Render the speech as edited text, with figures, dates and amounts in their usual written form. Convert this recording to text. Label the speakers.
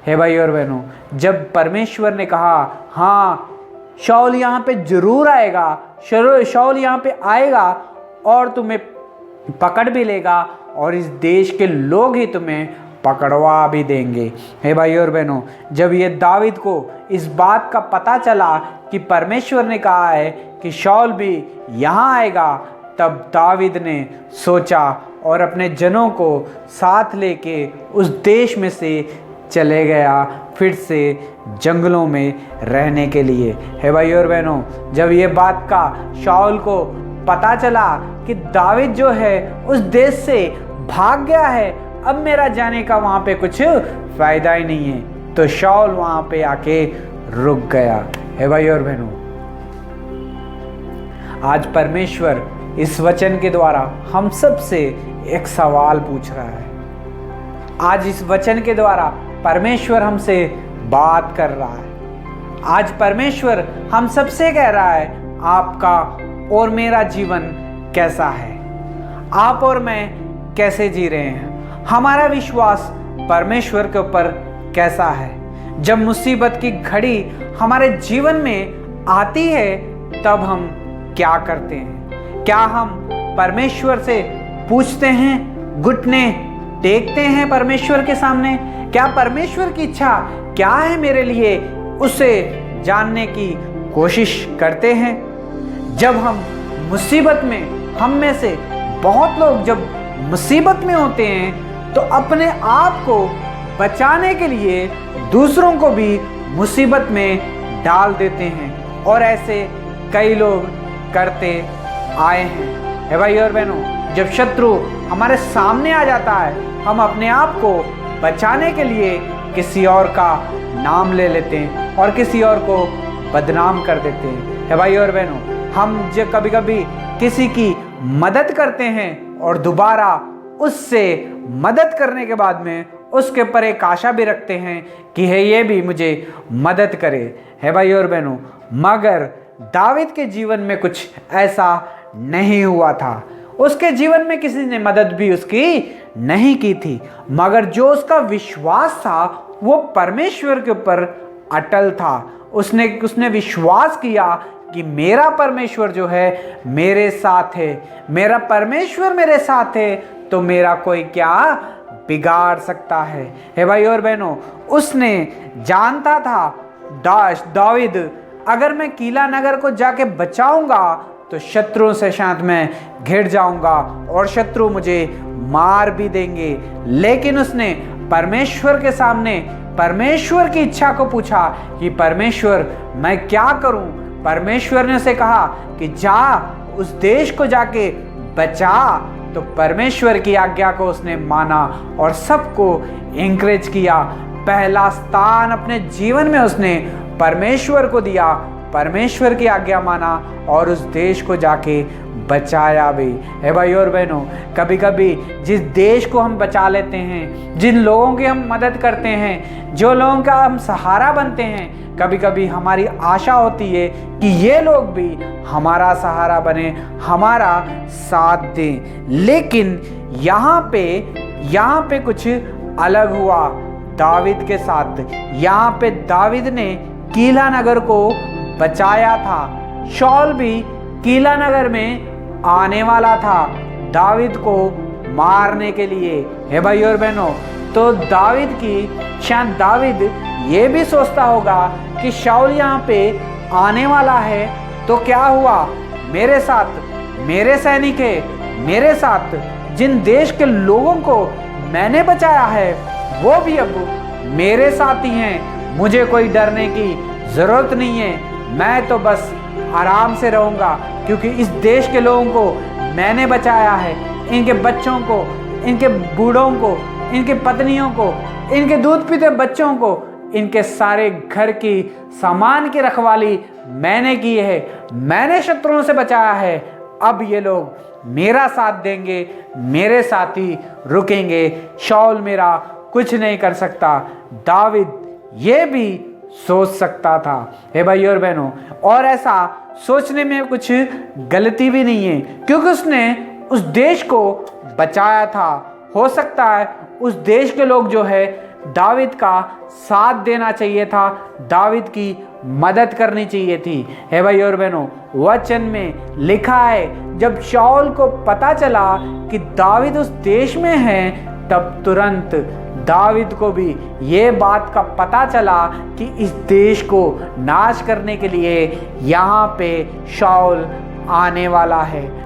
Speaker 1: हे भाई और बहनों, जब परमेश्वर ने कहा हाँ शाऊल यहाँ पे जरूर आएगा, शाऊल यहाँ पे आएगा और तुम्हें पकड़ भी लेगा और इस देश के लोग ही तुम्हें पकड़वा भी देंगे। हे भाई और बहनों, जब ये दाऊद को इस बात का पता चला कि परमेश्वर ने कहा है कि शाऊल भी यहाँ आएगा, तब दाऊद ने सोचा और अपने जनों को साथ लेके उस देश में से चले गया फिर से जंगलों में रहने के लिए। हे भाई और बहनों, जब ये बात का शाऊल को पता चला कि दाऊद जो है उस देश से भाग गया है, अब मेरा जाने का वहाँ पे कुछ फायदा ही नहीं है, तो शाऊल वहाँ पे आके रुक गया। हे भाई और बहनों, आज परमेश्वर इस वचन के द्वारा हम सब से एक सवाल पूछ रहा है। आज इस वचन के द्वारा परमेश्वर हमसे बात कर रहा है। आज परमेश्वर हम सबसे कह रहा है, आपका और मेरा जीवन कैसा है, आप और मैं कैसे जी रहे हैं, हमारा विश्वास परमेश्वर के ऊपर कैसा है। जब मुसीबत की घड़ी हमारे जीवन में आती है तब हम क्या करते हैं? क्या हम परमेश्वर से पूछते हैं, घुटने टेकते हैं परमेश्वर के सामने? क्या परमेश्वर की इच्छा क्या है मेरे लिए, उसे जानने की कोशिश करते हैं? जब हम मुसीबत में, हम में से बहुत लोग जब मुसीबत में होते हैं तो अपने आप को बचाने के लिए दूसरों को भी मुसीबत में डाल देते हैं, और ऐसे कई लोग करते आए हैं। हे भाई और बहनों, जब शत्रु हमारे सामने आ जाता है, हम अपने आप को बचाने के लिए किसी और का नाम ले लेते हैं और किसी और को बदनाम कर देते हैं। हे भाई और बहनों, हम जब कभी कभी किसी की मदद करते हैं और दोबारा उससे मदद करने के बाद में उसके ऊपर एक आशा भी रखते हैं कि है ये भी मुझे मदद करे। है भाई और बहनों, मगर दाऊद के जीवन में कुछ ऐसा नहीं हुआ था। उसके जीवन में किसी ने मदद भी उसकी नहीं की थी, मगर जो उसका विश्वास था वो परमेश्वर के ऊपर अटल था। उसने विश्वास किया कि मेरा परमेश्वर जो है मेरे साथ है, मेरा परमेश्वर मेरे साथ है, तो मेरा कोई क्या बिगाड़ सकता है। हे भाई और बहनों, उसने जानता था दाऊद, अगर मैं कीला नगर को जाके बचाऊंगा तो शत्रुओं से शायद मैं घिर जाऊंगा और शत्रु मुझे मार भी देंगे। लेकिन उसने परमेश्वर के सामने परमेश्वर की इच्छा को पूछा कि परमेश्वर मैं क्या करूं। परमेश्वर ने उसे कहा कि जा उस देश को जाके बचा। तो परमेश्वर की आज्ञा को उसने माना और सबको एनकरेज किया। पहला स्थान अपने जीवन में उसने परमेश्वर को दिया, परमेश्वर की आज्ञा माना और उस देश को जाके बचाया भी। है भाई और बहनों, कभी कभी जिस देश को हम बचा लेते हैं, जिन लोगों की हम मदद करते हैं, जो लोगों का हम सहारा बनते हैं, कभी कभी हमारी आशा होती है कि ये लोग भी हमारा सहारा बने, हमारा साथ दें। लेकिन यहाँ पे कुछ अलग हुआ दाऊद के साथ। यहाँ पे दाऊद ने कीला नगर को बचाया था। शाऊल भी कीला नगर में आने वाला था दाऊद को मारने के लिए। है भाई और बहनों, तो शायद दाऊद ये भी सोचता होगा कि शाऊल यहाँ पे आने वाला है, तो क्या हुआ मेरे साथ, मेरे सैनिक है, मेरे साथ जिन देश के लोगों को मैंने बचाया है वो भी अब मेरे साथ ही हैं। मुझे कोई डरने की जरूरत नहीं है, मैं तो बस आराम से रहूँगा, क्योंकि इस देश के लोगों को मैंने बचाया है। इनके बच्चों को, इनके बूढ़ों को, इनकी पत्नियों को, इनके दूध पीते बच्चों को, इनके सारे घर की सामान की रखवाली मैंने की है, मैंने शत्रुओं से बचाया है। अब ये लोग मेरा साथ देंगे, मेरे साथ ही रुकेंगे, शाऊल मेरा कुछ नहीं कर सकता। दाऊद ये भी सोच सकता था। हे भाई और बहनों, और ऐसा सोचने में कुछ गलती भी नहीं है, क्योंकि उसने उस देश को बचाया था। हो सकता है उस देश के लोग जो है दाविद का साथ देना चाहिए था, दाविद की मदद करनी चाहिए थी। हे भाई और बहनों, वचन में लिखा है जब शाऊल को पता चला कि दाविद उस देश में है, तब तुरंत दाविद को भी ये बात का पता चला कि इस देश को नाश करने के लिए यहाँ पे शाऊल आने वाला है।